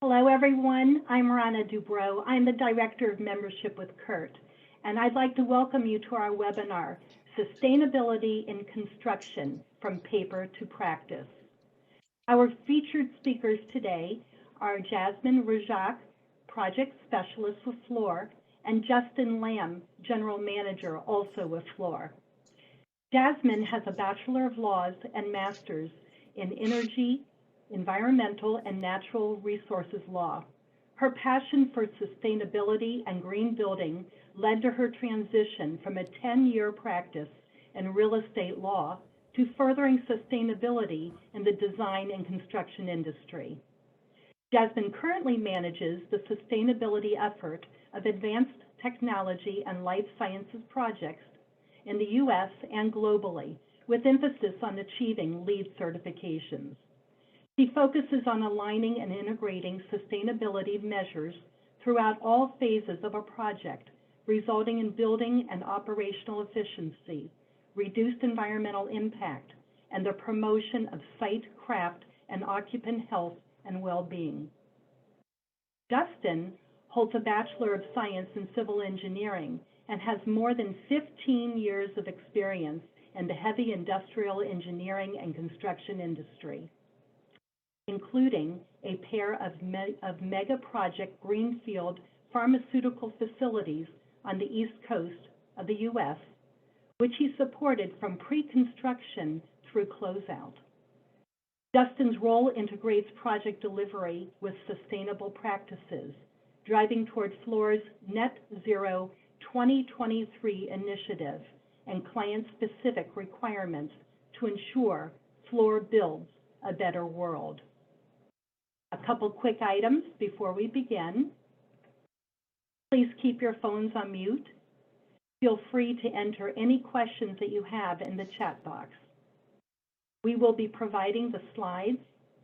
Hello, everyone. I'm Rana Dubrow. I'm the Director of Membership with CURT, and I'd like to welcome you to our webinar, Sustainability in Construction, From Paper to Practice. Our featured speakers today are Jasmine Rajak, Project Specialist with Fluor, and Justin Lamb, General Manager, also with Fluor. Jasmine has a Bachelor of Laws and Master's in Energy, Environmental, and Natural Resources Law. Her passion for sustainability and green building led to her transition from a 10-year practice in real estate law to furthering sustainability in the design and construction industry. Jasmine currently manages the sustainability effort of advanced technology and life sciences projects in the U.S. and globally, with emphasis on achieving LEED certifications. She focuses on aligning and integrating sustainability measures throughout all phases of a project, resulting in building and operational efficiency, reduced environmental impact, and the promotion of site, craft, and occupant health and well-being. Justin holds a Bachelor of Science in Civil Engineering and has more than 15 years of experience in the heavy industrial engineering and construction industry, including a pair of mega project greenfield pharmaceutical facilities on the East Coast of the U.S., which he supported from pre-construction through closeout. Justin's role integrates project delivery with sustainable practices, driving toward Fluor's Net Zero 2023 initiative and client-specific requirements to ensure Fluor builds a better world. A couple quick items before we begin. Please keep your phones on mute. Feel free to enter any questions that you have in the chat box. We will be providing the slides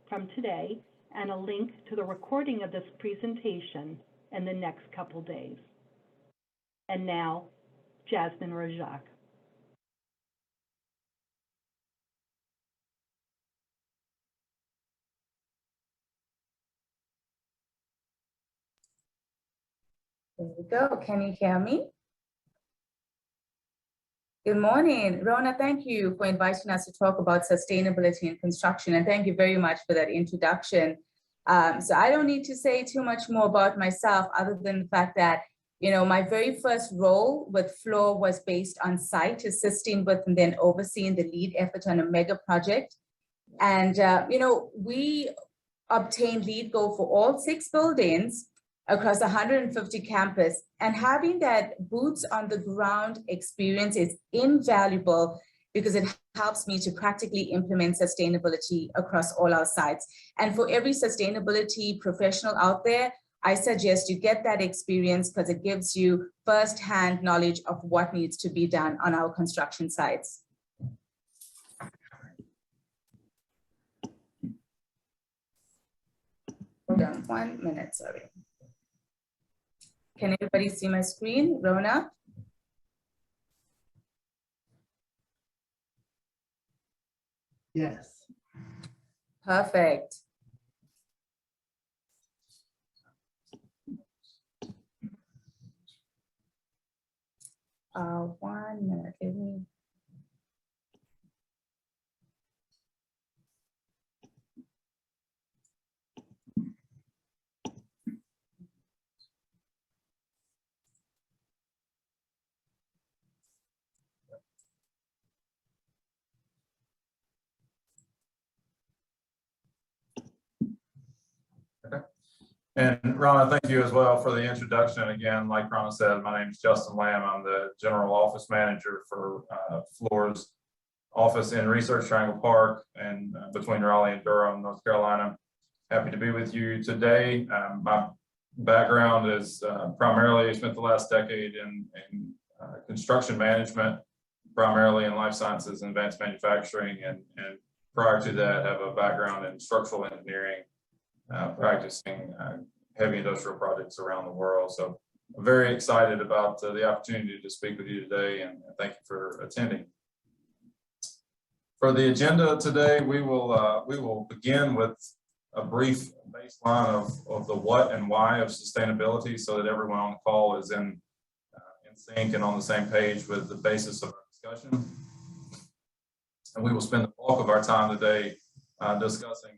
from today and a link to the recording of this presentation in the next couple days. And now, Jasmine Rajak. There we go. Can you hear me? Good morning. Rona, thank you for inviting us to talk about sustainability in construction, and thank you very much for that introduction. So I don't need to say too much more about myself other than the fact that, my very first role with Fluor was based on site, assisting with and then overseeing the LEED effort on a mega project. And, we obtained LEED Gold for all 6 buildings across 150 campus, and having that boots on the ground experience is invaluable because it helps me to practically implement sustainability across all our sites. And for every sustainability professional out there, I suggest you get that experience because it gives you firsthand knowledge of what needs to be done on our construction sites. Hold on 1 minute, sorry. Can everybody see my screen? Rona? Yes. Perfect. One minute, give me. And Rana, thank you as well for the introduction. Again, like Rana said, my name is Justin Lamb. I'm the General Office Manager for Fluor's office in Research Triangle Park and between Raleigh and Durham, North Carolina. Happy to be with you today. My background is primarily, I spent the last decade in construction management, primarily in life sciences and advanced manufacturing, and prior to that, have a background in structural engineering, practicing heavy industrial projects around the world. So I'm very excited about the opportunity to speak with you today, and thank you for attending. For the agenda today, we will begin with a brief baseline of the what and why of sustainability so that everyone on the call is in sync and on the same page with the basis of our discussion. And we will spend the bulk of our time today discussing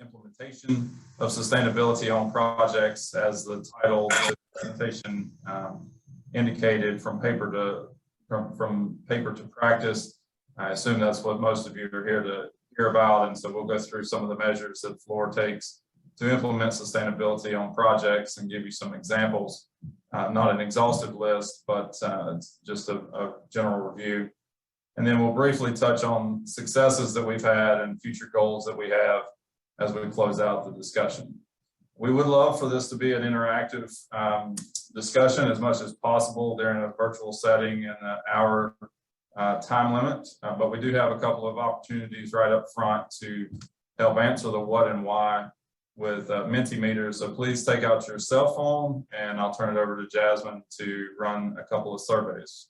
implementation of sustainability on projects, as the title of the presentation indicated, from paper to practice. I assume that's what most of you are here to hear about, and so we'll go through some of the measures that Fluor takes to implement sustainability on projects and give you some examples. Not an exhaustive list, but just a general review. And then we'll briefly touch on successes that we've had and future goals that we have as we close out the discussion. We would love for this to be an interactive discussion as much as possible during a virtual setting in an hour time limit, but we do have a couple of opportunities right up front to help answer the what and why with Mentimeter. So please take out your cell phone, and I'll turn it over to Jasmine to run a couple of surveys.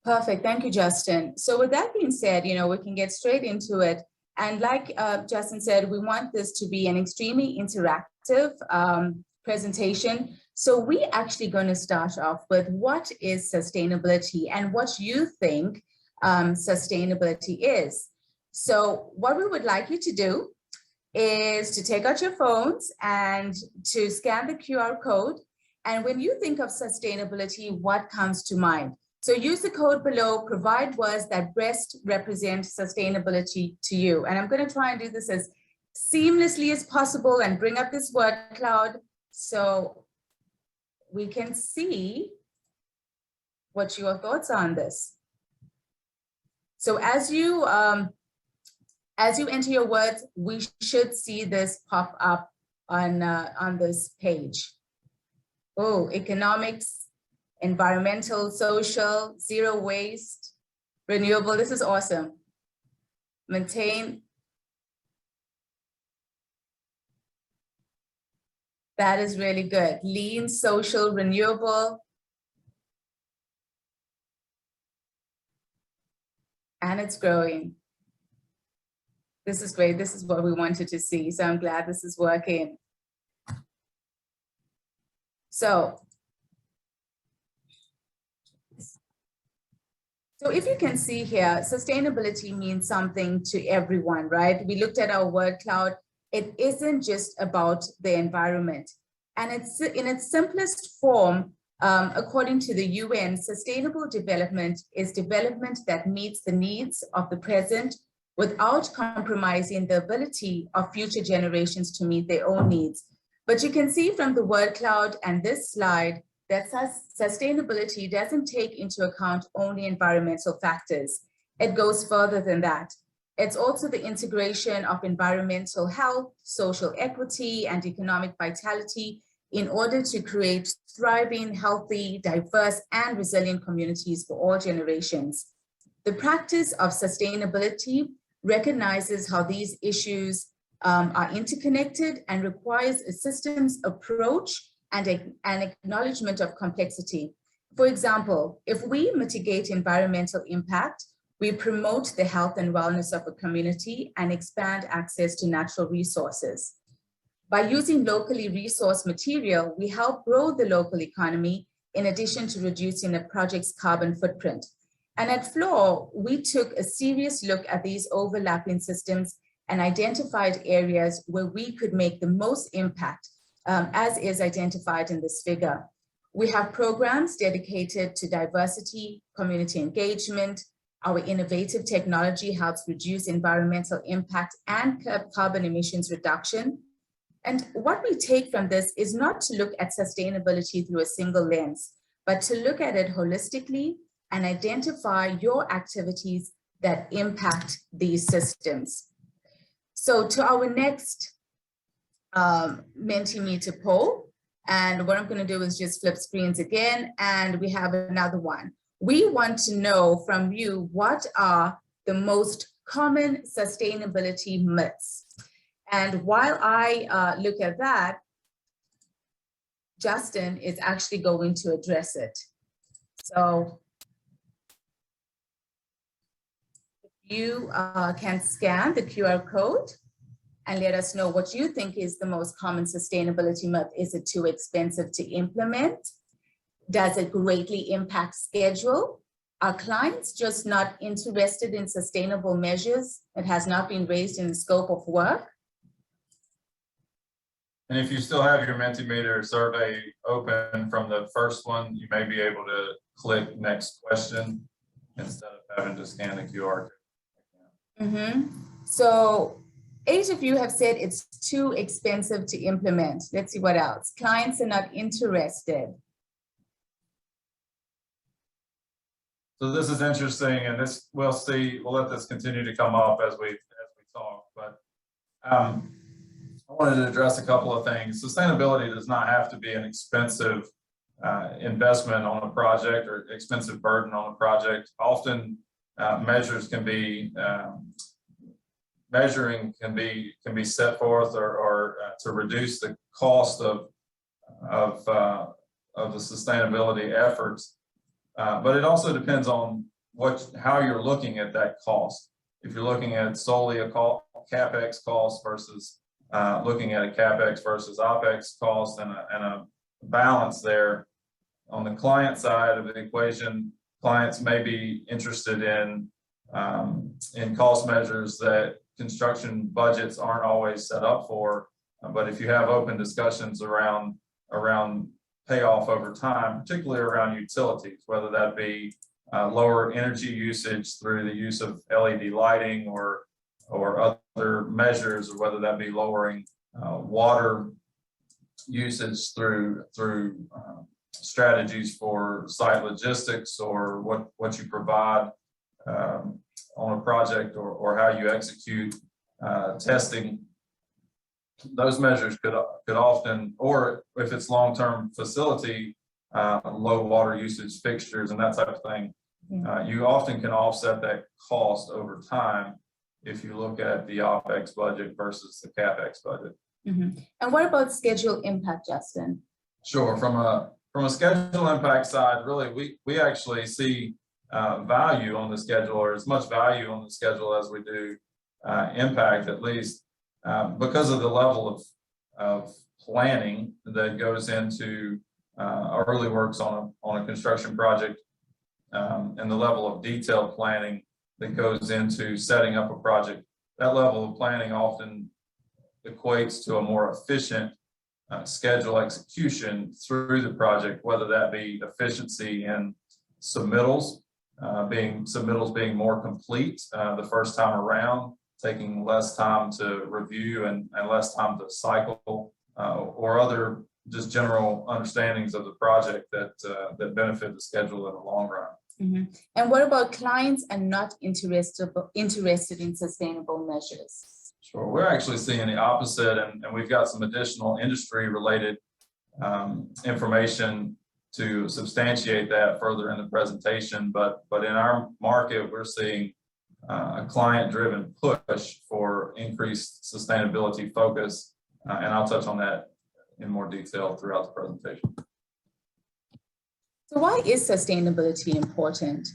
Perfect. Thank you, Justin. So with that being said, we can get straight into it. And like Justin said, we want this to be an extremely interactive presentation. So we're actually going to start off with what is sustainability and what you think sustainability is. So what we would like you to do is to take out your phones and to scan the QR code. And when you think of sustainability, what comes to mind? So use the code below, provide words that best represent sustainability to you. And I'm going to try and do this as seamlessly as possible and bring up this word cloud so we can see what your thoughts are on this. So as you enter your words, we should see this pop up on this page. Oh, economics, environmental, social, zero waste, renewable. This is awesome. Maintain. That is really good. Lean, social, renewable. And it's growing. This is great. This is what we wanted to see. So I'm glad this is working. So if you can see here, sustainability means something to everyone, right? We looked at our word cloud. It isn't just about the environment. And it's in its simplest form, according to the UN, sustainable development is development that meets the needs of the present without compromising the ability of future generations to meet their own needs. But you can see from the word cloud and this slide that sustainability doesn't take into account only environmental factors. It goes further than that. It's also the integration of environmental health, social equity, and economic vitality in order to create thriving, healthy, diverse, and resilient communities for all generations. The practice of sustainability recognizes how these issues are interconnected and requires a systems approach and an acknowledgement of complexity. For example, if we mitigate environmental impact, we promote the health and wellness of a community and expand access to natural resources. By using locally resourced material, we help grow the local economy in addition to reducing a project's carbon footprint. And at Fluor, we took a serious look at these overlapping systems and identified areas where we could make the most impact, as is identified in this figure. We have programs dedicated to diversity, community engagement. Our innovative technology helps reduce environmental impact and curb carbon emissions reduction. And what we take from this is not to look at sustainability through a single lens, but to look at it holistically and identify your activities that impact these systems. So to our next Mentimeter poll, and what I'm going to do is just flip screens again, and we have another one. We want to know from you, what are the most common sustainability myths? And while I look at that, Justin is actually going to address it. So if you can scan the QR code and let us know what you think is the most common sustainability myth. Is it too expensive to implement? Does it greatly impact schedule? Are clients just not interested in sustainable measures? It has not been raised in the scope of work? And if you still have your Mentimeter survey open from the first one, you may be able to click next question instead of having to scan the QR code. So 8 of you have said it's too expensive to implement. Let's see what else. Clients are not interested. So this is interesting, and this we'll see. We'll let this continue to come up as we talk. But I wanted to address a couple of things. Sustainability does not have to be an expensive investment on a project or expensive burden on a project. Often measures can be measuring can be set forth or to reduce the cost of the sustainability efforts. But it also depends on how you're looking at that cost. If you're looking at solely a CapEx cost versus looking at a CapEx versus OpEx cost and a balance there. On the client side of the equation, clients may be interested in cost measures that construction budgets aren't always set up for. But if you have open discussions around payoff over time, particularly around utilities, whether that be lower energy usage through the use of LED lighting or other measures, or whether that be lowering water usage through strategies for site logistics, or what you provide on a project, or how you execute testing. Those measures could often, or if it's long-term facility, low water usage fixtures and that type of thing, you often can offset that cost over time if you look at the OpEx budget versus the CapEx budget. And what about schedule impact, Justin? Sure. From a schedule impact side, really, we actually see value on the schedule, or as much value on the schedule as we do impact, at least because of the level of planning that goes into early works on a construction project, and the level of detailed planning that goes into setting up a project. That level of planning often equates to a more efficient schedule execution through the project, whether that be efficiency in submittals, being more complete the first time around, taking less time to review and less time to cycle, or other just general understandings of the project that benefit the schedule in the long run. And what about clients are not interested in sustainable measures? Sure, we're actually seeing the opposite, and we've got some additional industry-related information to substantiate that further in the presentation. But in our market, we're seeing a client-driven push for increased sustainability focus, and I'll touch on that in more detail throughout the presentation. So why is sustainability important?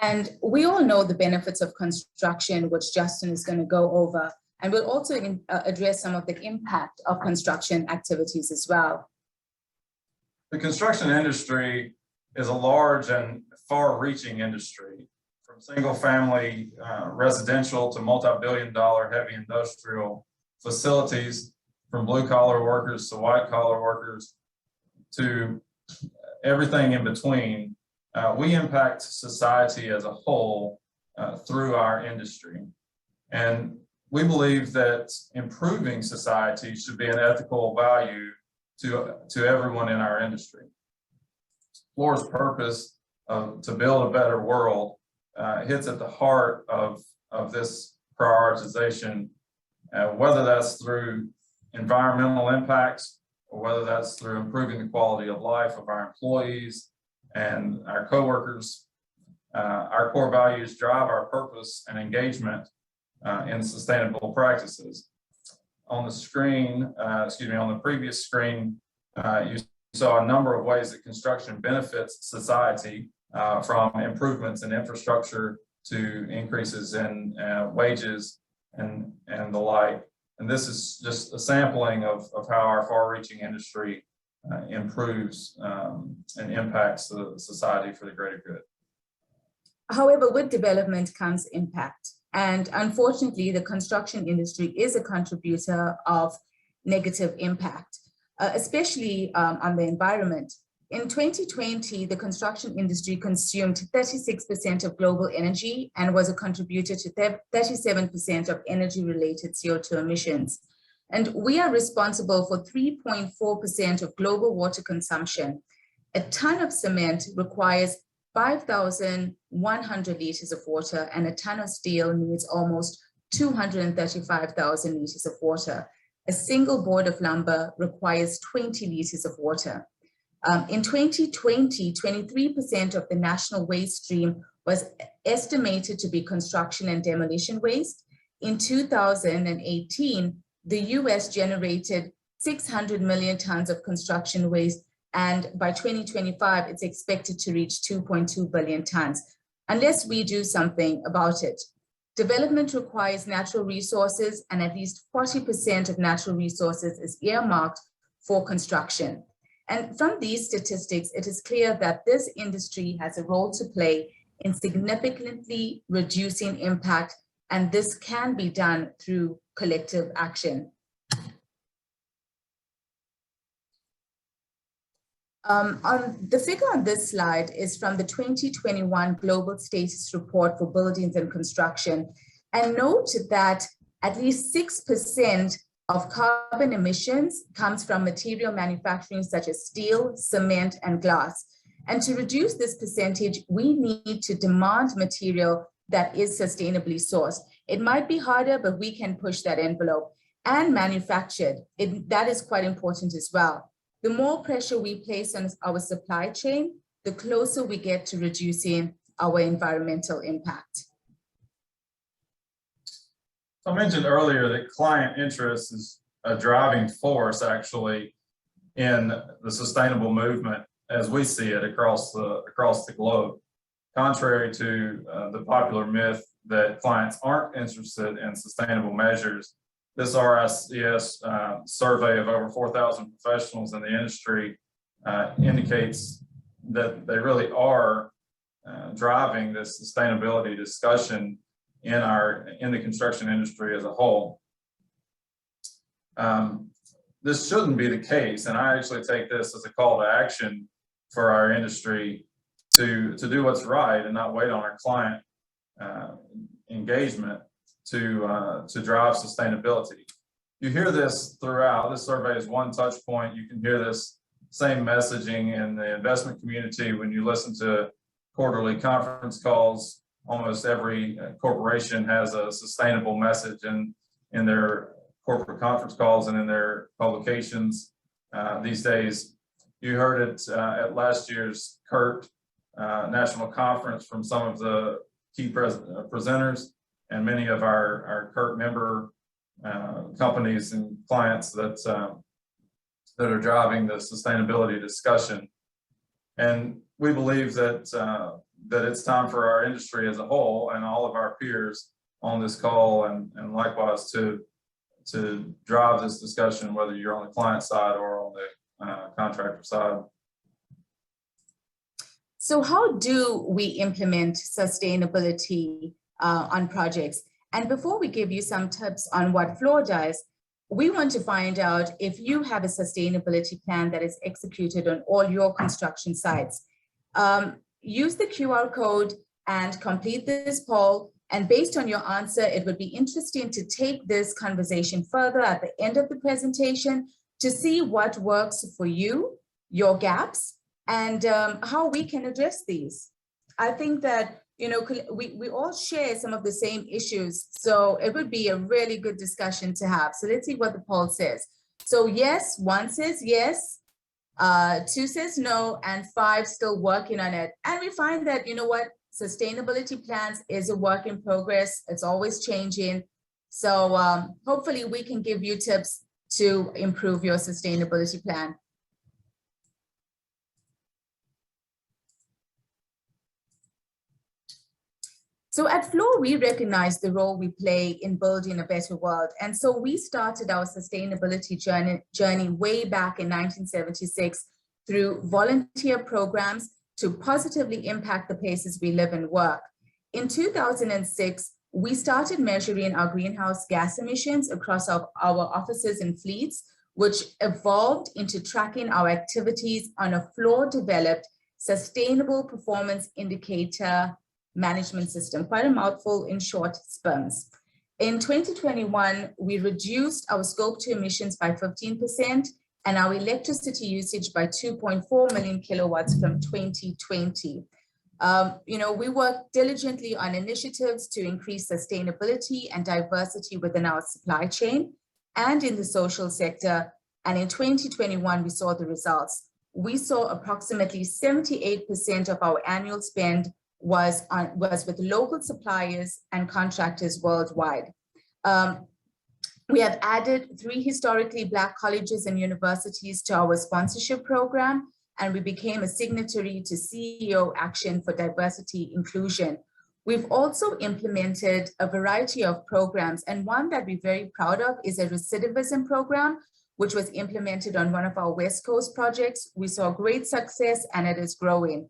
And we all know the benefits of construction, which Justin is going to go over, and we'll also address some of the impact of construction activities as well. The construction industry is a large and far-reaching industry, from single-family residential to multi-billion-dollar heavy industrial facilities, from blue-collar workers to white-collar workers to everything in between. We impact society as a whole through our industry. And we believe that improving society should be an ethical value to everyone in our industry. Fluor's purpose to build a better world hits at the heart of this prioritization, whether that's through environmental impacts, or whether that's through improving the quality of life of our employees and our coworkers. Our core values drive our purpose and engagement in sustainable practices. On the screen, on the previous screen, you saw a number of ways that construction benefits society, from improvements in infrastructure to increases in wages and the like. And this is just a sampling of how our far-reaching industry improves and impacts the society for the greater good. However, with development comes impact. And unfortunately, the construction industry is a contributor of negative impact, especially on the environment. In 2020, the construction industry consumed 36% of global energy and was a contributor to 37% of energy-related CO2 emissions. And we are responsible for 3.4% of global water consumption. A ton of cement requires 5,100 liters of water, and a ton of steel needs almost 235,000 liters of water. A single board of lumber requires 20 liters of water. In 2020, 23% of the national waste stream was estimated to be construction and demolition waste. In 2018, the US generated 600 million tons of construction waste, and by 2025, it's expected to reach 2.2 billion tons, unless we do something about it. Development requires natural resources, and at least 40% of natural resources is earmarked for construction. And from these statistics, it is clear that this industry has a role to play in significantly reducing impact, and this can be done through collective action. The figure on this slide is from the 2021 Global Status Report for Buildings and Construction. And note that at least 6% of carbon emissions comes from material manufacturing such as steel, cement, and glass. And to reduce this percentage, we need to demand material that is sustainably sourced. It might be harder, but we can push that envelope. And manufactured, that is quite important as well. The more pressure we place on our supply chain, the closer we get to reducing our environmental impact. I mentioned earlier that client interest is a driving force actually in the sustainable movement as we see it across the globe. Contrary to the popular myth that clients aren't interested in sustainable measures, this RICS survey of over 4,000 professionals in the industry indicates that they really are driving this sustainability discussion in the construction industry as a whole. This shouldn't be the case, and I actually take this as a call to action for our industry to do what's right and not wait on our client engagement to drive sustainability. You hear this throughout. This survey is one touch point. You can hear this same messaging in the investment community when you listen to quarterly conference calls. Almost every corporation has a sustainable message in their corporate conference calls and in their publications these days. You heard it at last year's CURT national conference from some of the key presenters and many of our CURT member companies and clients that are driving the sustainability discussion. And we believe that that it's time for our industry as a whole and all of our peers on this call and likewise to drive this discussion, whether you're on the client side or on the contractor side. So how do we implement sustainability on projects? And before we give you some tips on what Fluor does, we want to find out if you have a sustainability plan that is executed on all your construction sites. Use the QR code and complete this poll. And based on your answer, it would be interesting to take this conversation further at the end of the presentation to see what works for you, your gaps, and how we can address these. I think that, you know, we all share some of the same issues, so it would be a really good discussion to have. So let's see what the poll says. So yes, 1 says yes, 2 says no, and 5 still working on it. And we find that, you know what, sustainability plans is a work in progress. It's always changing. So hopefully we can give you tips to improve your sustainability plan. So at Fluor, we recognize the role we play in building a better world. And so we started our sustainability journey way back in 1976 through volunteer programs to positively impact the places we live and work. In 2006, we started measuring our greenhouse gas emissions across our offices and fleets, which evolved into tracking our activities on a Fluor-developed sustainable performance indicator management system, quite a mouthful in short, SPIMS. In 2021, we reduced our scope 2 emissions by 15% and our electricity usage by 2.4 million kilowatts from 2020. We work diligently on initiatives to increase sustainability and diversity within our supply chain and in the social sector. And in 2021, we saw the results. We saw approximately 78% of our annual spend was with local suppliers and contractors worldwide. We have added 3 historically Black colleges and universities to our sponsorship program, and we became a signatory to CEO Action for Diversity Inclusion. We've also implemented a variety of programs, and one that we're very proud of is a recidivism program, which was implemented on one of our West Coast projects. We saw great success and it is growing.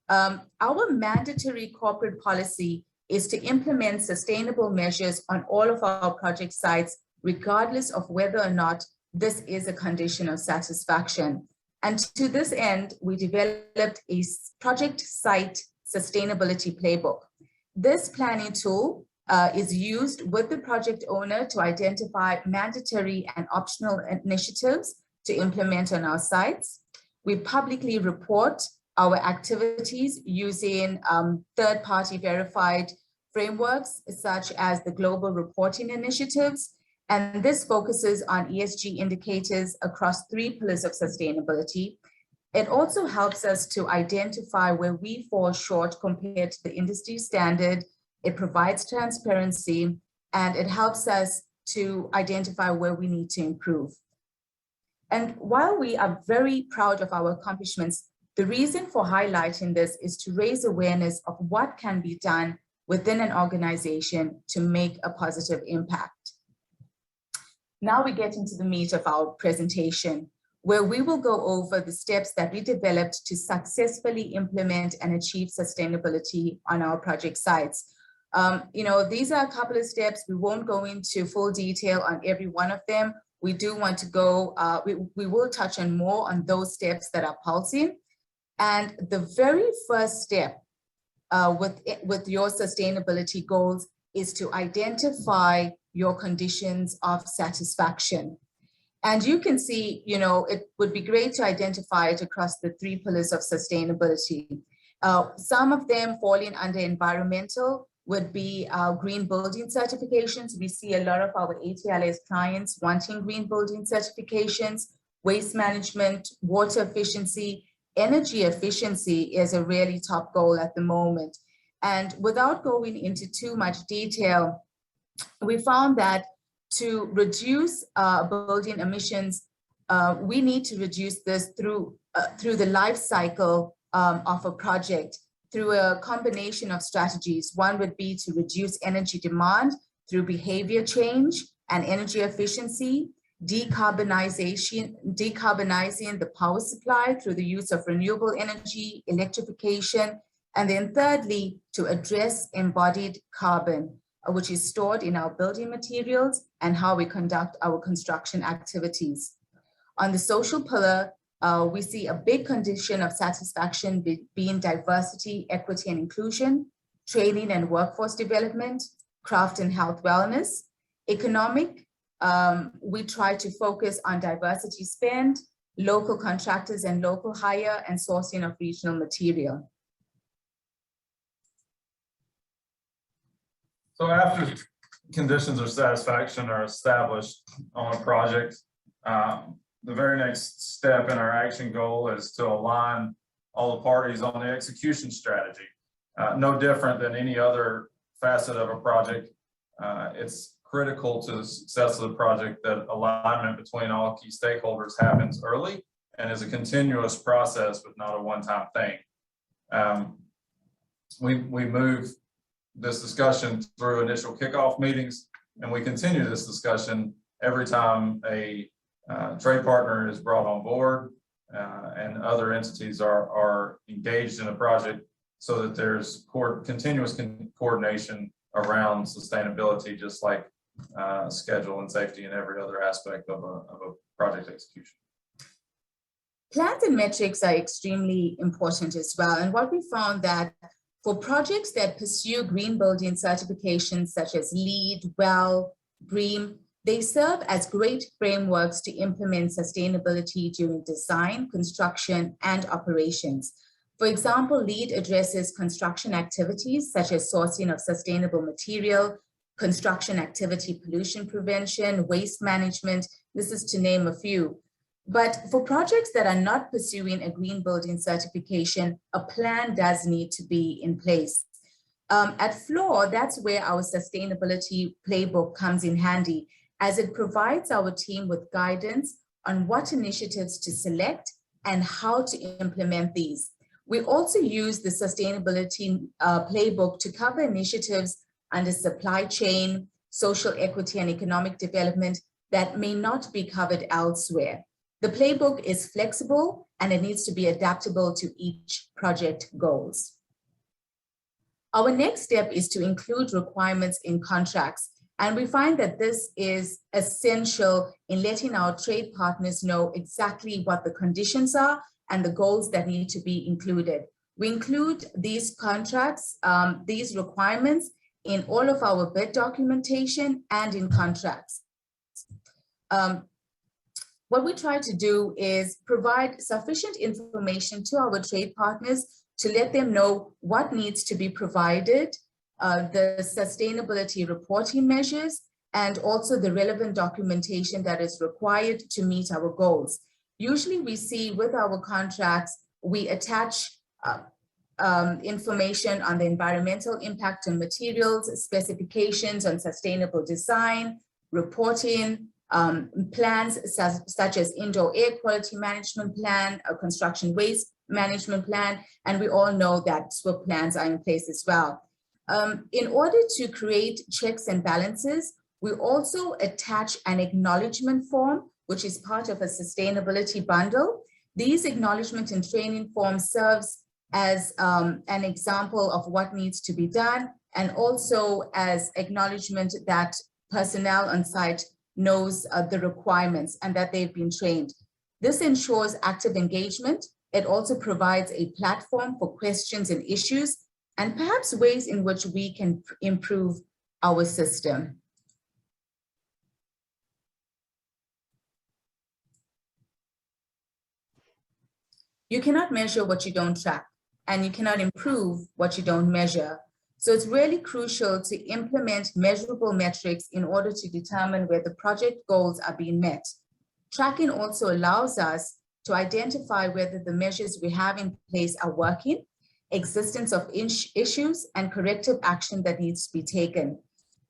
Our mandatory corporate policy is to implement sustainable measures on all of our project sites, regardless of whether or not this is a condition of satisfaction. And to this end, we developed a project site sustainability playbook. This planning tool is used with the project owner to identify mandatory and optional initiatives to implement on our sites. We publicly report our activities using third-party verified frameworks, such as the Global Reporting Initiatives. And this focuses on ESG indicators across 3 pillars of sustainability. It also helps us to identify where we fall short compared to the industry standard. It provides transparency, and it helps us to identify where we need to improve. And while we are very proud of our accomplishments, the reason for highlighting this is to raise awareness of what can be done within an organization to make a positive impact. Now we get into the meat of our presentation, where we will go over the steps that we developed to successfully implement and achieve sustainability on our project sites. These are a couple of steps. We won't go into full detail on every one of them. We do want to go, we will touch on more on those steps that are pulsing. And the very first step with your sustainability goals is to identify your conditions of satisfaction. And you can see, it would be great to identify it across the 3 pillars of sustainability. Some of them falling under environmental would be our green building certifications. We see a lot of our ATLS clients wanting green building certifications, waste management, water efficiency. Energy efficiency is a really top goal at the moment. And without going into too much detail, we found that to reduce building emissions, we need to reduce this through the life cycle of a project through a combination of strategies. One would be to reduce energy demand through behavior change and energy efficiency, decarbonizing the power supply through the use of renewable energy, electrification, and then thirdly, to address embodied carbon, which is stored in our building materials and how we conduct our construction activities. On the social pillar, we see a big condition of satisfaction being diversity, equity, and inclusion, training and workforce development, craft and health wellness. Economic, we try to focus on diversity spend, local contractors and local hire, and sourcing of regional material. So after conditions of satisfaction are established on a project, the very next step in our action goal is to align all the parties on the execution strategy. No different than any other facet of a project. It's critical to the success of the project that alignment between all key stakeholders happens early and is a continuous process, but not a one-time thing. We move this discussion through initial kickoff meetings, and we continue this discussion every time a trade partner is brought on board and other entities are engaged in a project, so that there's continuous coordination around sustainability, just like schedule and safety and every other aspect of a project execution. Plans and metrics are extremely important as well. And what we found that for projects that pursue green building certifications such as LEED, WELL, BREEAM, they serve as great frameworks to implement sustainability during design, construction, and operations. For example, LEED addresses construction activities such as sourcing of sustainable material, construction activity pollution prevention, waste management. This is to name a few. But for projects that are not pursuing a green building certification, a plan does need to be in place. At Fluor, that's where our sustainability playbook comes in handy, as it provides our team with guidance on what initiatives to select and how to implement these. We also use the sustainability playbook to cover initiatives under supply chain, social equity, and economic development that may not be covered elsewhere. The playbook is flexible and it needs to be adaptable to each project goals. Our next step is to include requirements in contracts. And we find that this is essential in letting our trade partners know exactly what the conditions are and the goals that need to be included. We include these contracts, these requirements in all of our bid documentation and in contracts. What we try to do is provide sufficient information to our trade partners to let them know what needs to be provided, the sustainability reporting measures, and also the relevant documentation that is required to meet our goals. Usually we see with our contracts, we attach information on the environmental impact on materials, specifications on sustainable design, reporting, plans such as indoor air quality management plan, a construction waste management plan, and we all know that SWIP plans are in place as well. In order to create checks and balances, we also attach an acknowledgement form, which is part of a sustainability bundle. These acknowledgement and training forms serves as an example of what needs to be done, and also as acknowledgement that personnel on site knows the requirements and that they've been trained. This ensures active engagement. It also provides a platform for questions and issues, and perhaps ways in which we can improve our system. You cannot measure what you don't track, and you cannot improve what you don't measure. So it's really crucial to implement measurable metrics in order to determine where the project goals are being met. Tracking also allows us to identify whether the measures we have in place are working, existence of issues, and corrective action that needs to be taken.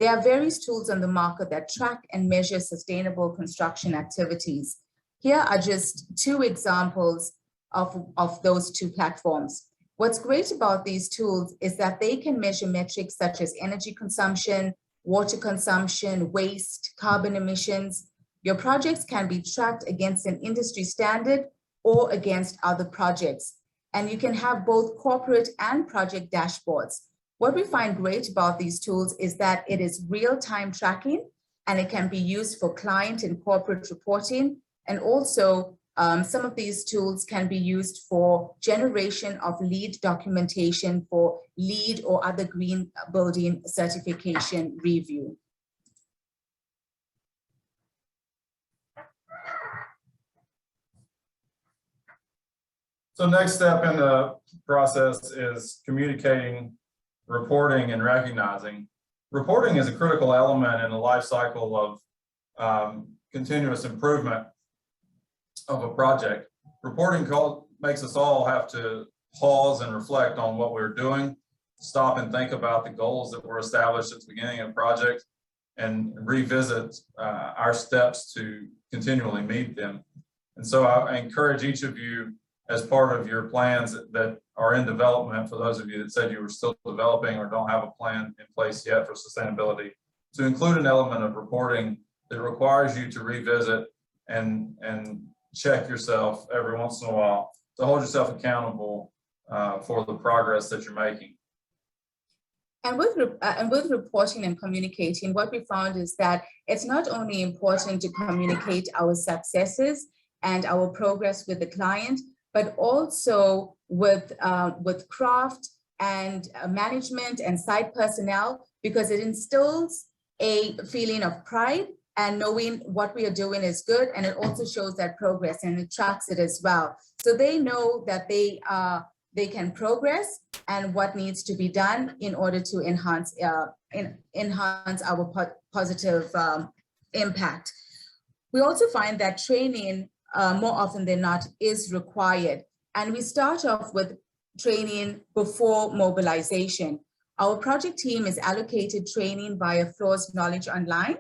There are various tools on the market that track and measure sustainable construction activities. Here are just two examples of those two platforms. What's great about these tools is that they can measure metrics such as energy consumption, water consumption, waste, carbon emissions. Your projects can be tracked against an industry standard or against other projects. And you can have both corporate and project dashboards. What we find great about these tools is that it is real-time tracking, and it can be used for client and corporate reporting. And also, some of these tools can be used for generation of LEED documentation for LEED or other green building certification review. So next step in the process is communicating, reporting, and recognizing. Reporting is a critical element in the life cycle of continuous improvement of a project. Reporting makes us all have to pause and reflect on what we're doing, stop and think about the goals that were established at the beginning of the project, and revisit our steps to continually meet them. And so I encourage each of you as part of your plans that are in development, for those of you that said you were still developing or don't have a plan in place yet for sustainability, to include an element of reporting that requires you to revisit and check yourself every once in a while to hold yourself accountable for the progress that you're making. And with reporting and communicating, what we found is that it's not only important to communicate our successes and our progress with the client, but also with craft and management and site personnel, because it instills a feeling of pride and knowing what we are doing is good. And it also shows that progress, and it tracks it as well. So they know that they can progress and what needs to be done in order to enhance our positive impact. We also find that training more often than not is required. And we start off with training before mobilization. Our project team is allocated training via Fluor's Knowledge Online.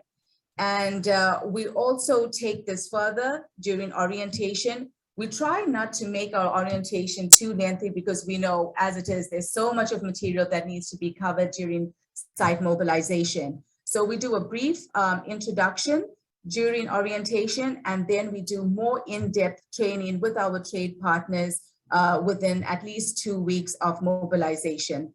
And we also take this further during orientation. We try not to make our orientation too lengthy, because we know as it is, there's so much of material that needs to be covered during site mobilization. So we do a brief introduction during orientation, and then we do more in-depth training with our trade partners within at least 2 weeks of mobilization.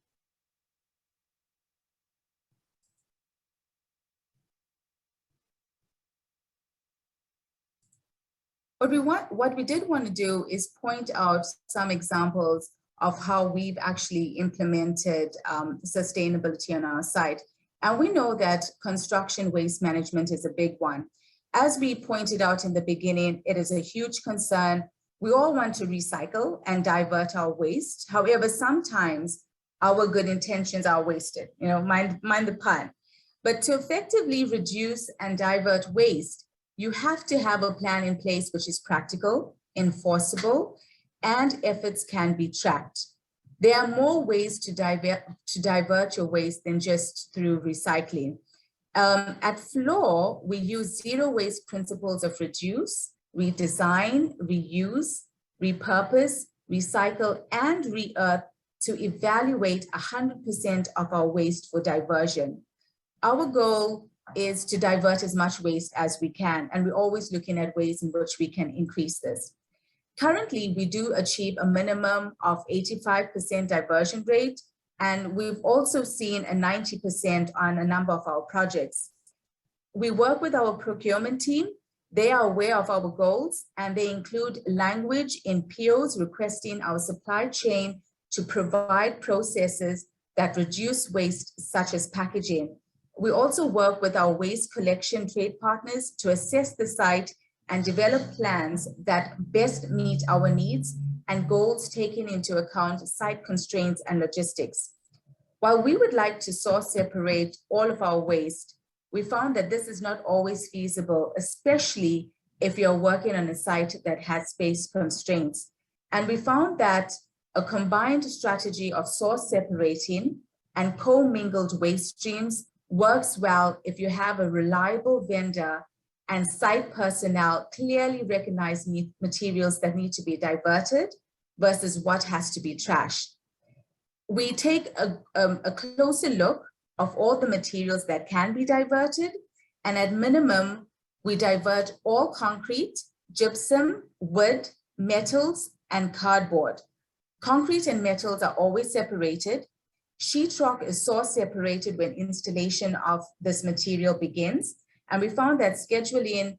What we did want to do is point out some examples of how we've actually implemented sustainability on our site. And we know that construction waste management is a big one. As we pointed out in the beginning, it is a huge concern. We all want to recycle and divert our waste. However, sometimes our good intentions are wasted, mind the pun. But to effectively reduce and divert waste, you have to have a plan in place which is practical, enforceable, and efforts can be tracked. There are more ways to divert your waste than just through recycling. At Fluor, we use zero waste principles of reduce, redesign, reuse, repurpose, recycle, and re-earth to evaluate 100% of our waste for diversion. Our goal is to divert as much waste as we can, and we're always looking at ways in which we can increase this. Currently, we do achieve a minimum of 85% diversion rate, and we've also seen a 90% on a number of our projects. We work with our procurement team. They are aware of our goals, and they include language in POs requesting our supply chain to provide processes that reduce waste, such as packaging. We also work with our waste collection trade partners to assess the site and develop plans that best meet our needs and goals, taking into account site constraints and logistics. While we would like to source separate all of our waste, we found that this is not always feasible, especially if you're working on a site that has space constraints. And we found that a combined strategy of source separating and co-mingled waste streams works well if you have a reliable vendor and site personnel clearly recognize materials that need to be diverted versus what has to be trashed. We take a closer look of all the materials that can be diverted, and at minimum, we divert all concrete, gypsum, wood, metals, and cardboard. Concrete and metals are always separated. Sheetrock is source separated when installation of this material begins. And we found that scheduling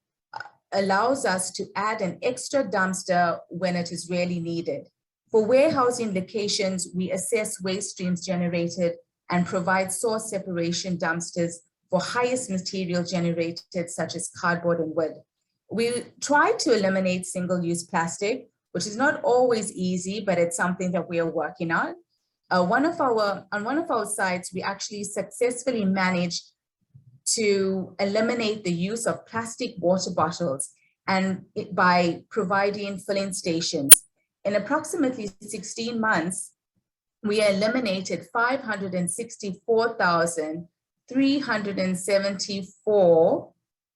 allows us to add an extra dumpster when it is really needed. For warehousing locations, we assess waste streams generated and provide source separation dumpsters for highest material generated, such as cardboard and wood. We try to eliminate single-use plastic, which is not always easy, but it's something that we are working on. On one of our sites, we actually successfully managed to eliminate the use of plastic water bottles and by providing filling stations. In approximately 16 months, we eliminated 564,374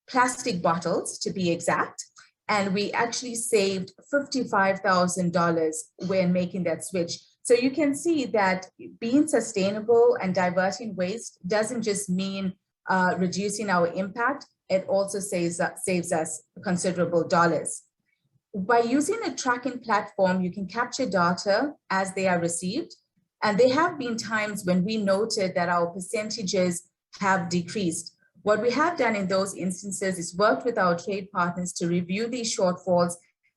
plastic bottles, to be exact, And we actually saved $55,000 when making that switch. So you can see that being sustainable and diverting waste doesn't just mean reducing our impact, it also saves us considerable dollars. By using a tracking platform, you can capture data as they are received. And there have been times when we noted that our percentages have decreased. What we have done in those instances is worked with our trade partners to review these shortfalls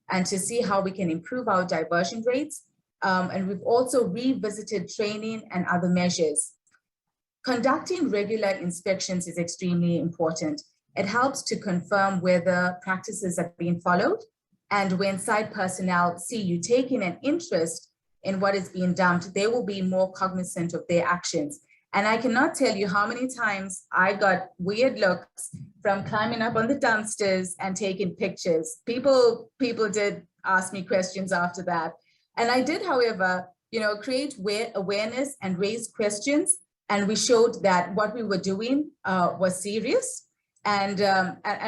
and to see how we can improve our diversion rates. And we've also revisited training and other measures. Conducting regular inspections is extremely important. It helps to confirm whether practices are being followed. And when site personnel see you taking an interest in what is being dumped, they will be more cognizant of their actions. And I cannot tell you how many times I got weird looks from climbing up on the dumpsters and taking pictures. People did ask me questions after that. And I did, however, create awareness and raise questions. And we showed that what we were doing was serious. And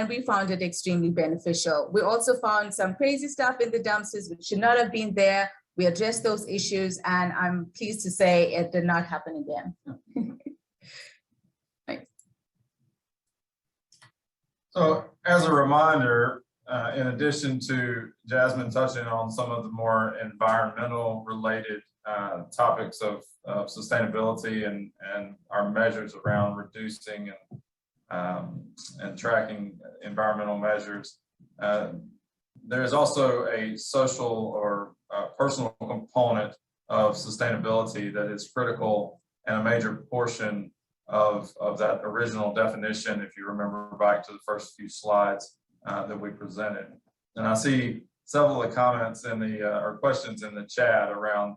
we found it extremely beneficial. We also found some crazy stuff in the dumpsters which should not have been there. We addressed those issues, and I'm pleased to say it did not happen again. Right. So as a reminder, in addition to Jasmine touching on some of the more environmental related topics of sustainability and our measures around reducing and tracking environmental measures, there is also a social or personal component of sustainability that is critical and a major portion of that original definition, if you remember back to the first few slides that we presented. And I see several of the comments in the or questions in the chat around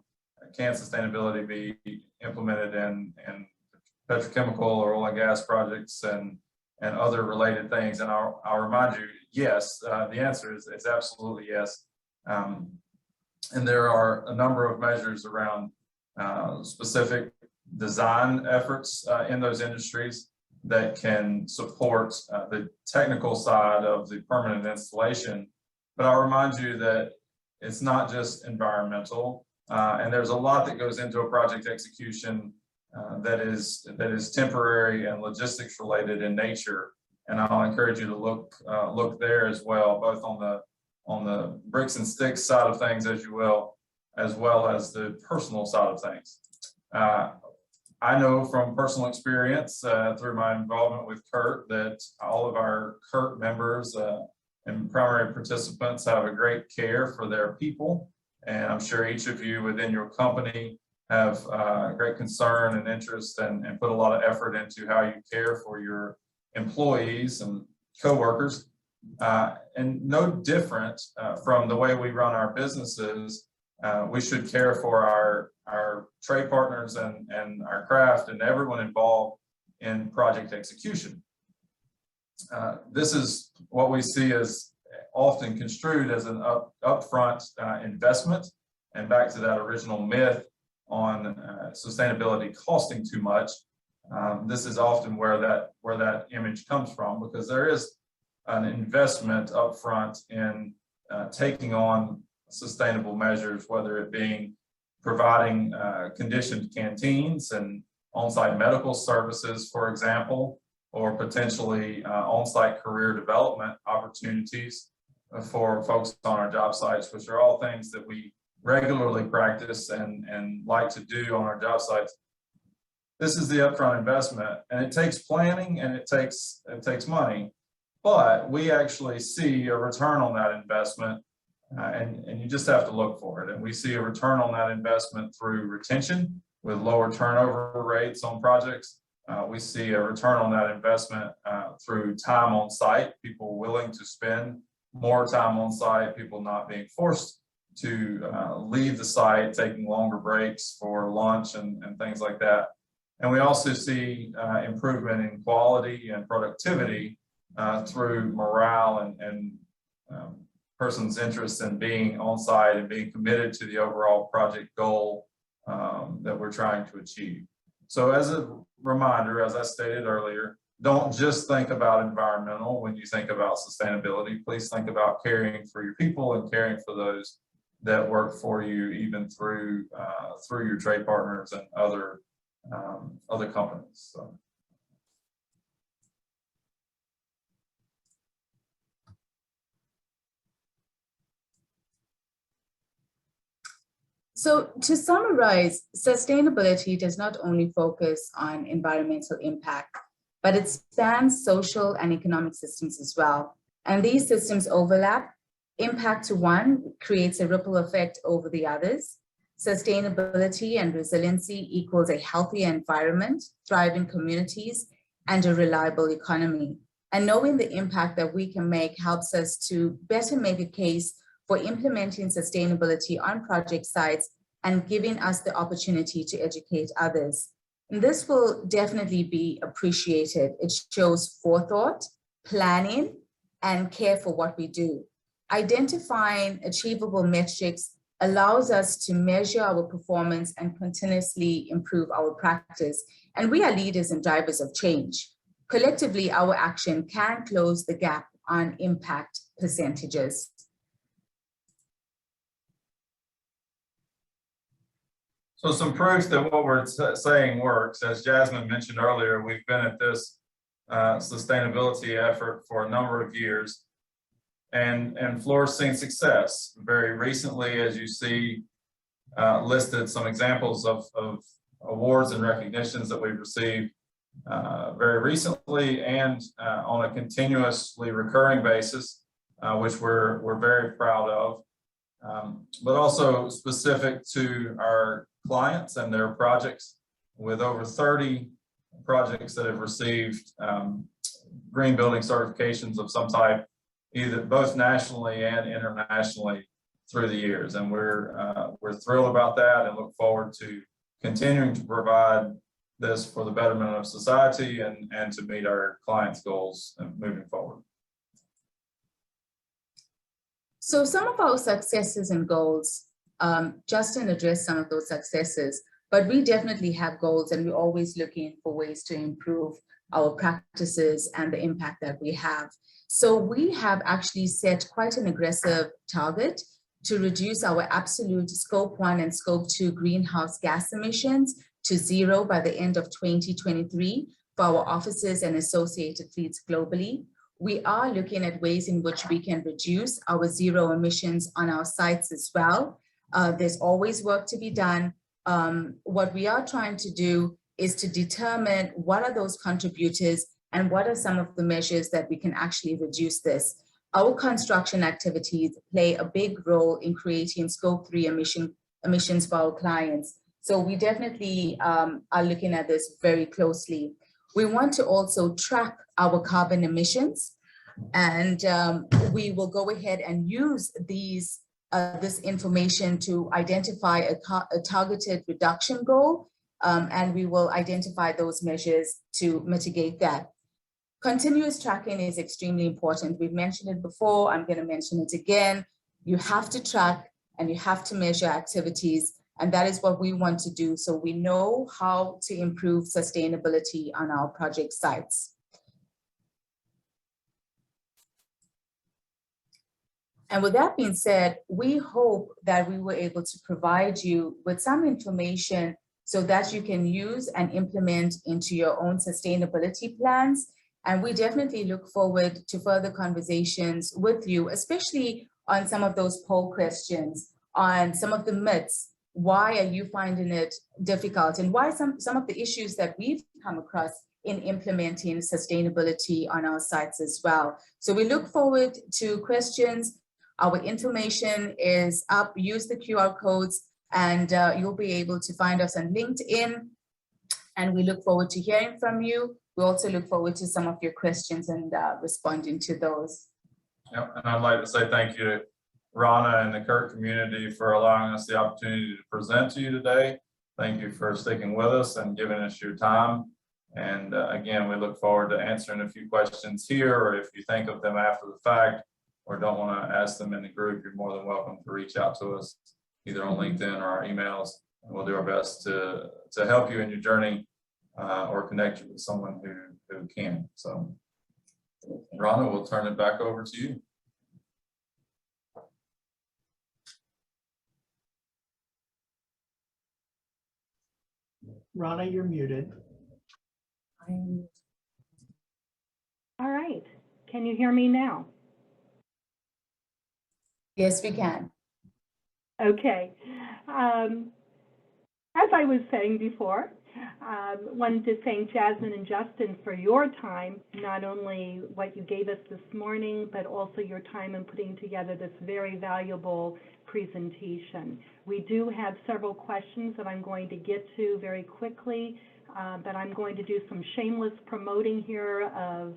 can sustainability be implemented in petrochemical or oil and gas projects and other related things. And I'll remind you, yes, the answer is absolutely yes. And there are a number of measures around specific design efforts in those industries that can support the technical side of the permanent installation. But I'll remind you that it's not just environmental, and there's a lot that goes into a project execution that is temporary and logistics related in nature. And I'll encourage you to look there as well, both on the bricks and sticks side of things, as well as the personal side of things. I know from personal experience through my involvement with CURT that all of our CURT members and primary participants have a great care for their people. And I'm sure each of you within your company have great concern and interest and put a lot of effort into how you care for your employees and coworkers. And no different from the way we run our businesses, we should care for our trade partners and our craft and everyone involved in project execution. This is what we see as often construed as an upfront investment. And back to that original myth on sustainability costing too much, this is often where that image comes from, because there is an investment upfront in taking on sustainable measures, whether it being providing conditioned canteens and on-site medical services, for example, or potentially on-site career development opportunities for folks on our job sites, which are all things that we regularly practice and like to do on our job sites. This is the upfront investment, and it takes planning and it takes money, but we actually see a return on that investment, and you just have to look for it. And we see a return on that investment through retention with lower turnover rates on projects. We see a return on that investment through time on site, people willing to spend more time on site, people not being forced to leave the site, taking longer breaks for lunch and things like that. And we also see improvement in quality and productivity through morale and person's interest in being on site and being committed to the overall project goal that we're trying to achieve. So as a reminder, as I stated earlier, don't just think about environmental when you think about sustainability. Please think about caring for your people and caring for those that work for you, even through your trade partners and other companies. So to summarize, sustainability does not only focus on environmental impact, but it spans social and economic systems as well. And these systems overlap. Impact to one creates a ripple effect over the others. Sustainability and resiliency equals a healthy environment, thriving communities, and a reliable economy. And knowing the impact that we can make helps us to better make a case for implementing sustainability on project sites and giving us the opportunity to educate others. And this will definitely be appreciated. It shows forethought, planning, and care for what we do. Identifying achievable metrics allows us to measure our performance and continuously improve our practice. And we are leaders and drivers of change. Collectively, our action can close the gap on impact percentages. So some proof that what we're saying works. As Jasmine mentioned earlier, we've been at this sustainability effort for a number of years, and Fluor's seen success. Very recently, as you see listed, some examples of awards and recognitions that we've received very recently and on a continuously recurring basis, which we're very proud of. But also specific to our clients and their projects, with over 30 projects that have received green building certifications of some type, either both nationally and internationally through the years. And we're thrilled about that and look forward to continuing to provide this for the betterment of society and to meet our clients' goals moving forward. So some of our successes and goals, Justin addressed some of those successes, but we definitely have goals and we're always looking for ways to improve our practices and the impact that we have. So we have actually set quite an aggressive target to reduce our absolute Scope 1 and Scope 2 greenhouse gas emissions to zero by the end of 2023 for our offices and associated fleets globally. We are looking at ways in which we can reduce our zero emissions on our sites as well. There's always work to be done. What we are trying to do is to determine what are those contributors and what are some of the measures that we can actually reduce this. Our construction activities play a big role in creating Scope 3 emissions for our clients. So we definitely are looking at this very closely. We want to also track our carbon emissions, and we will go ahead and use this information to identify a targeted reduction goal, and we will identify those measures to mitigate that. Continuous tracking is extremely important. We've mentioned it before, I'm going to mention it again. You have to track and you have to measure activities, and that is what we want to do so we know how to improve sustainability on our project sites. And with that being said, we hope that we were able to provide you with some information so that you can use and implement into your own sustainability plans. And we definitely look forward to further conversations with you, especially on some of those poll questions, on some of the myths. Why are you finding it difficult? And why some of the issues that we've come across in implementing sustainability on our sites as well. So we look forward to questions. Our information is up. Use the QR codes and you'll be able to find us on LinkedIn. And we look forward to hearing from you. We also look forward to some of your questions and responding to those. Yep, and I'd like to say thank you to Rana and the CURT community for allowing us the opportunity to present to you today. Thank you for sticking with us and giving us your time. And again, we look forward to answering a few questions here, or if you think of them after the fact or don't want to ask them in the group, you're more than welcome to reach out to us either on LinkedIn or our emails, and we'll do our best to help you in your journey or connect you with someone who can. So, Rana, we'll turn it back over to you. Rana, you're muted. All right. Can you hear me now? Yes, we can. Okay. As I was saying before, wanted to thank Jasmine and Justin for your time, not only what you gave us this morning, but also your time in putting together this very valuable presentation. We do have several questions that I'm going to get to very quickly, but I'm going to do some shameless promoting here of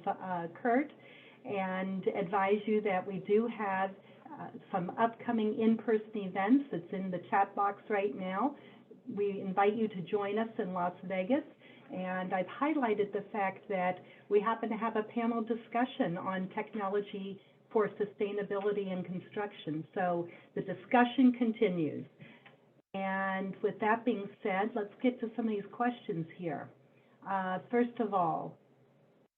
Kurt and advise you that we do have some upcoming in-person events. It's in the chat box right now. We invite you to join us in Las Vegas, and I've highlighted the fact that we happen to have a panel discussion on technology for sustainability in construction. So the discussion continues. And with that being said, let's get to some of these questions here. First of all,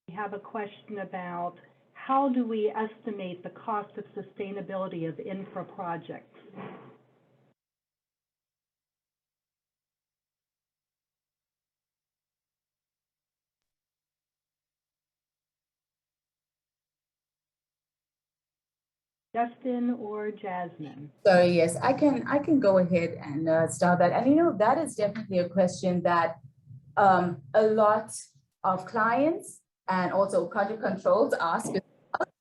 we have a question about how do we estimate the cost of sustainability of infra projects? Justin or Jasmine? So yes, I can go ahead and start that. And you know, that is definitely a question that a lot of clients and also project controls ask,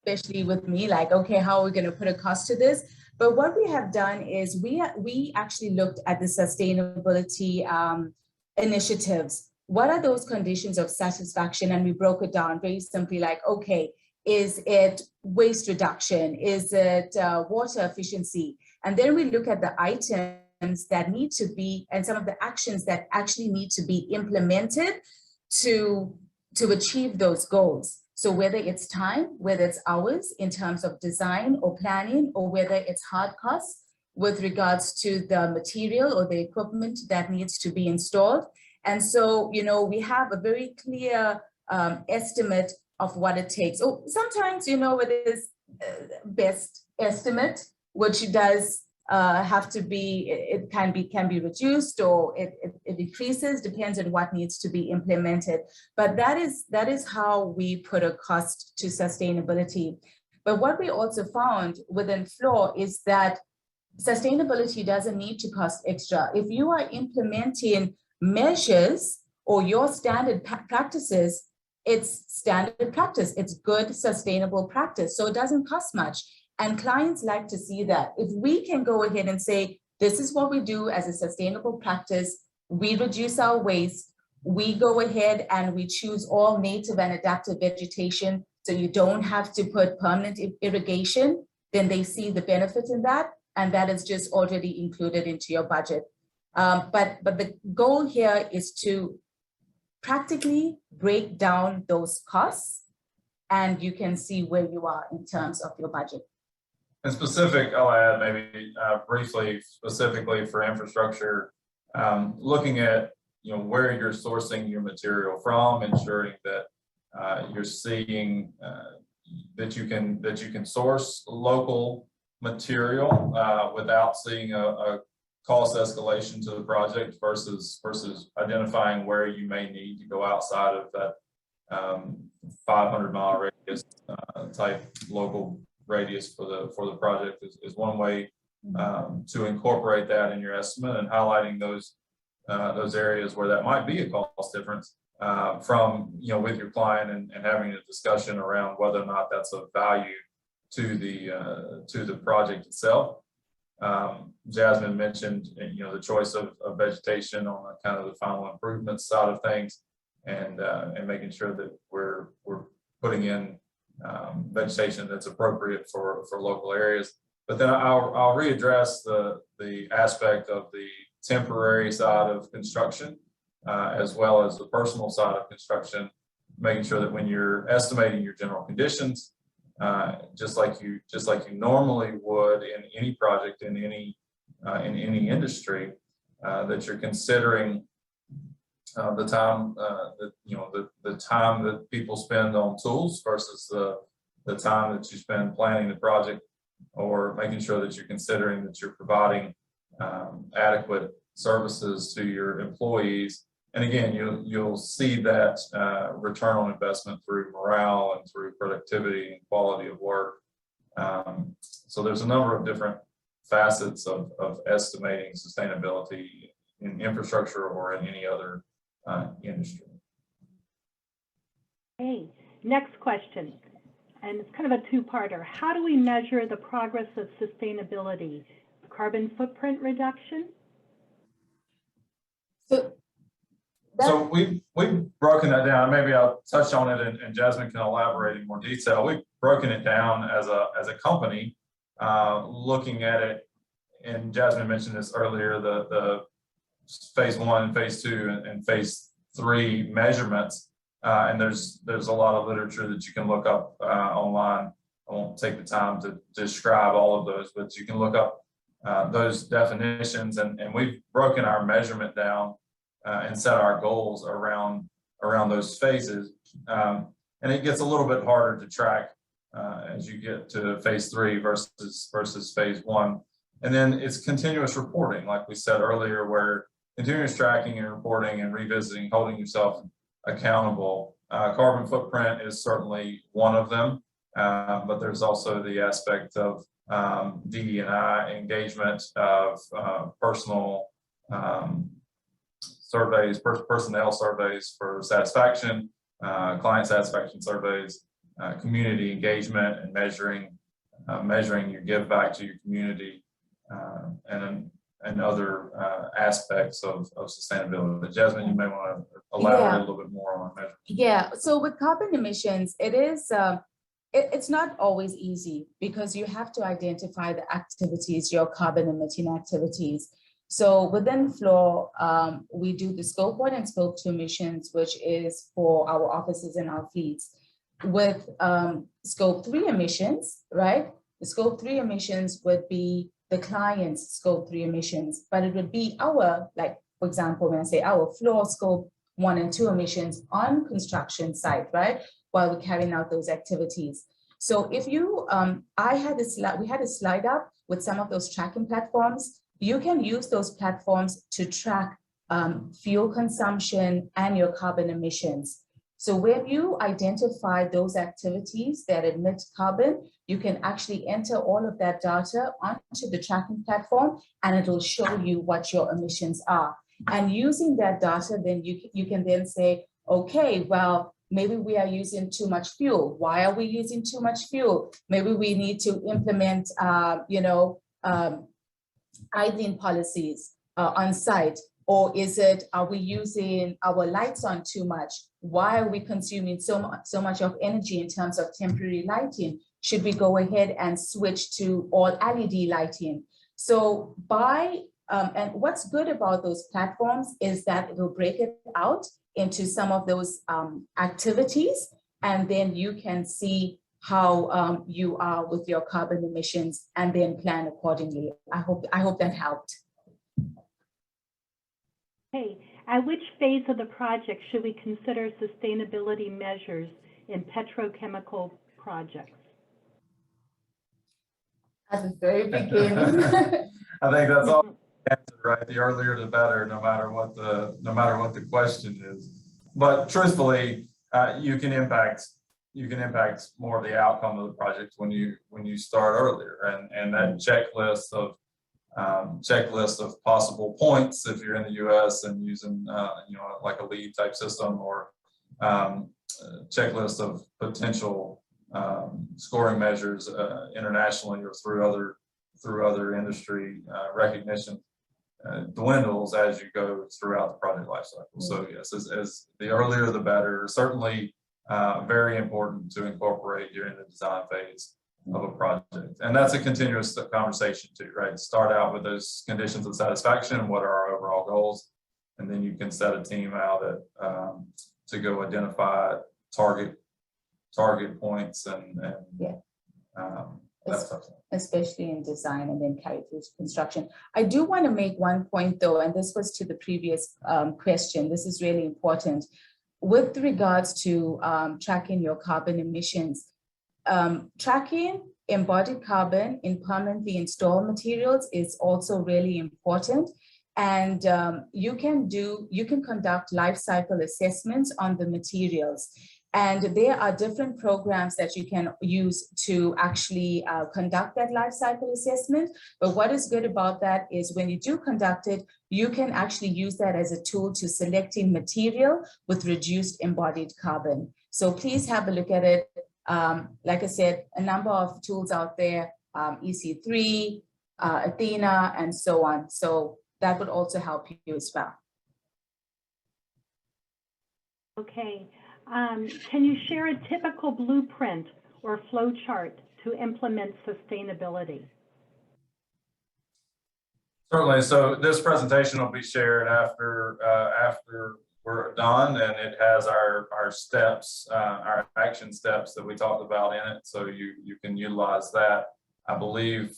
especially with me, like, okay, how are we going to put a cost to this? But what we have done is we actually looked at the sustainability initiatives. What are those conditions of satisfaction? And we broke it down very simply, like, okay, is it waste reduction? Is it water efficiency? And then we look at the items that need to be, and some of the actions that actually need to be implemented to achieve those goals. So whether it's time, whether it's hours in terms of design or planning, or whether it's hard costs with regards to the material or the equipment that needs to be installed. And so, you know, we have a very clear estimate of what it takes. Oh, sometimes, you know, it is best estimate, which does have to be, it can be reduced or it decreases, depends on what needs to be implemented. But that is how we put a cost to sustainability. But what we also found within Fluor is that sustainability doesn't need to cost extra. If you are implementing measures or your standard practices, it's standard practice, it's good sustainable practice, so it doesn't cost much. And clients like to see that. If we can go ahead and say, this is what we do as a sustainable practice, we reduce our waste, we go ahead and we choose all native and adaptive vegetation, so you don't have to put permanent irrigation, then they see the benefit in that, and that is just already included into your budget. But the goal here is to practically break down those costs, and you can see where you are in terms of your budget. And specific, I'll add maybe briefly, specifically for infrastructure, looking at, you know, where you're sourcing your material from, ensuring that you're seeing that you can source local material without seeing a cost escalation to the project versus identifying where you may need to go outside of that 500-mile radius type local radius for the project is one way to incorporate that in your estimate, and highlighting those areas where that might be a cost difference from, you know, with your client, and having a discussion around whether or not that's of value to the project itself. Jasmine mentioned, you know, the choice of vegetation on the kind of the final improvements side of things, and making sure that we're putting in vegetation that's appropriate for local areas. But then I'll readdress the aspect of the temporary side of construction, as well as the personal side of construction, making sure that when you're estimating your general conditions, just like you normally would in any project in any industry, that you're considering the time that, you know, the time that people spend on tools versus the time that you spend planning the project, or making sure that you're considering that you're providing adequate services to your employees. And again, you'll see that return on investment through morale and through productivity and quality of work. So there's a number of different facets of estimating sustainability in infrastructure or in any other industry. Hey, next question, and it's kind of a two-parter. How do we measure the progress of sustainability? Carbon footprint reduction? So we've broken that down. Maybe I'll touch on it, and Jasmine can elaborate in more detail. We've broken it down as a company, looking at it, and Jasmine mentioned this earlier, the phase 1, phase 2, and phase 3 measurements. And there's a lot of literature that you can look up online. I won't take the time to describe all of those, but you can look up those definitions, and we've broken our measurement down and set our goals around those phases. And it gets a little bit harder to track as you get to phase 3 versus phase 1. And then it's continuous reporting, like we said earlier, where continuous tracking and reporting and revisiting, holding yourself accountable. Carbon footprint is certainly one of them, but there's also the aspect of DE&I engagement, of personal surveys, personnel surveys for satisfaction, client satisfaction surveys, community engagement, and measuring your give back to your community, and other aspects of sustainability. Jasmine, you may want to elaborate a little bit more on measurement. Yeah, so with carbon emissions, it is it's not always easy, because you have to identify the activities, your carbon emitting activities. So within Fluor, we do the scope 1 and scope 2 emissions, which is for our offices and our fleets. With scope 3 emissions, right? The scope 3 emissions would be the client's scope 3 emissions, but it would be our, like, for example, when I say our Fluor scope 1 and 2 emissions on construction site, right? While we're carrying out those activities. So if you, we had a slide up with some of those tracking platforms. You can use those platforms to track fuel consumption and your carbon emissions. So when you identify those activities that emit carbon, you can actually enter all of that data onto the tracking platform, and it'll show you what your emissions are. And using that data, then you can then say, okay, well, maybe we are using too much fuel. Why are we using too much fuel? Maybe we need to implement, idling policies on site. Or are we using our lights on too much? Why are we consuming so much of energy in terms of temporary lighting? Should we go ahead and switch to all LED lighting? So and what's good about those platforms is that it will break it out into some of those activities, and then you can see how you are with your carbon emissions and then plan accordingly. I hope that helped. Hey, at which phase of the project should we consider sustainability measures in petrochemical projects? At the very beginning. I think that's all answered, right? The earlier the better, no matter what the question is. But truthfully, you can impact more of the outcome of the project when you start earlier, and that checklist of possible points, if you're in the U.S. and using like a LEED type system, or checklist of potential scoring measures internationally or through other industry recognition dwindles as you go throughout the project lifecycle. So yes, as the earlier the better. Certainly very important to incorporate during the design phase of a project. And that's a continuous conversation too, right? Start out with those conditions of satisfaction and what are our overall goals. And then you can set a team out to go identify target points and that stuff. especially in design and then carry through to construction. I do want to make one point though, and this was to the previous question. This is really important. With regards to tracking your carbon emissions, tracking embodied carbon in permanently installed materials is also really important. And you can conduct life cycle assessments on the materials. And there are different programs that you can use to actually conduct that life cycle assessment. But what is good about that is when you do conduct it, you can actually use that as a tool to selecting material with reduced embodied carbon. So please have a look at it. Like I said, a number of tools out there, EC3, attain, and so on. So that would also help you as well. Okay. Can you share a typical blueprint or flow chart to implement sustainability? Certainly. So this presentation will be shared after we're done, and it has our steps, our action steps that we talked about in it. So you can utilize that. I believe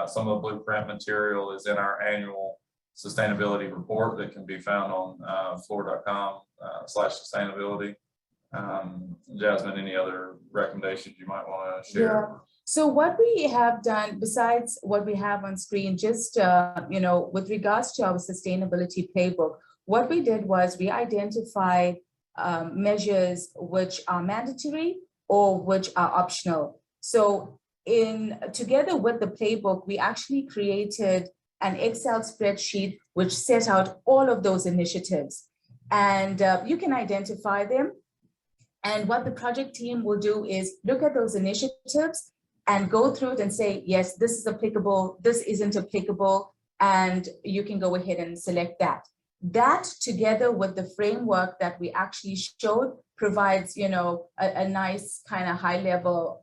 some of the blueprint material is in our annual sustainability report that can be found on fluor.com/sustainability. Jasmine, any other recommendations you might want to share? Yeah. So what we have done, besides what we have on screen, just with regards to our sustainability playbook, what we did was we identified measures which are mandatory or which are optional. So together with the playbook, we actually created an Excel spreadsheet which set out all of those initiatives. And you can identify them. And what the project team will do is look at those initiatives and go through it and say, yes, this is applicable, this isn't applicable, and you can go ahead and select that. That together with the framework that we actually showed provides, a nice kind of high level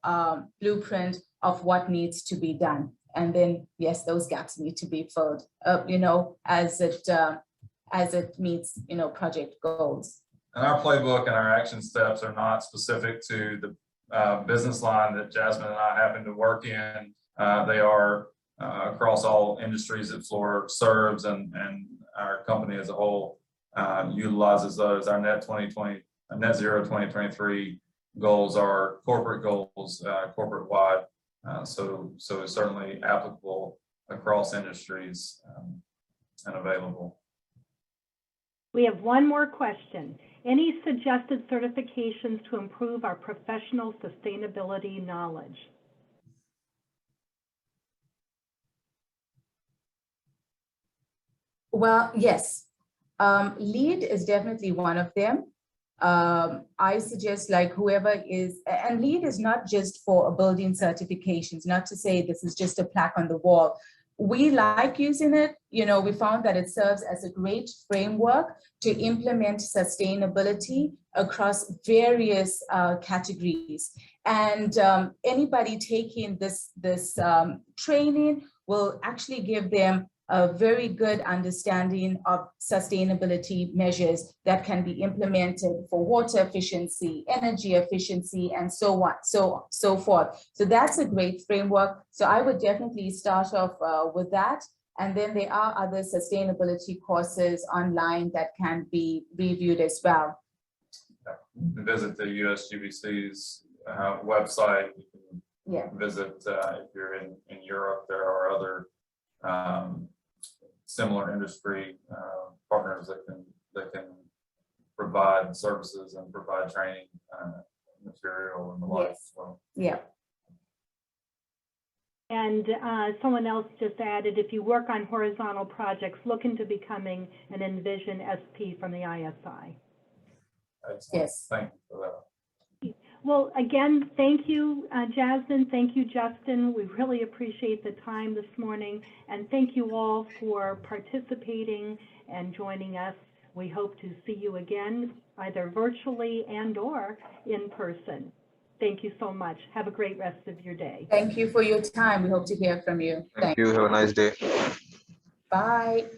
blueprint of what needs to be done. And then, yes, those gaps need to be filled, as it meets, project goals. And our playbook and our action steps are not specific to the business line that Jasmine and I happen to work in. They are across all industries that Fluor serves, and our company as a whole utilizes those. Our net zero 2023 goals are corporate goals, corporate wide. So it's certainly applicable across industries and available. We have one more question. Any suggested certifications to improve our professional sustainability knowledge? Well, yes. LEED is definitely one of them. I suggest whoever is, and LEED is not just for building certifications, not to say this is just a plaque on the wall. We like using it. We found that it serves as a great framework to implement sustainability across various categories. And anybody taking this training will actually give them a very good understanding of sustainability measures that can be implemented for water efficiency, energy efficiency, and so on, so forth. So that's a great framework. So I would definitely start off with that. And then there are other sustainability courses online that can be reviewed as well. Visit the USGBC's website. You can visit if you're in Europe. There are other similar industry partners that can provide services and provide training material and the like. Yes. Yeah. And someone else just added, if you work on horizontal projects, look into becoming an Envision SP from the ISI. Excellent. Yes. Thank you for that. Well, again, thank you, Jasmine. Thank you, Justin. We really appreciate the time this morning. And thank you all for participating and joining us. We hope to see you again, either virtually and/or in person. Thank you so much. Have a great rest of your day. Thank you for your time. We hope to hear from you. Thank you. Have a nice day. Bye.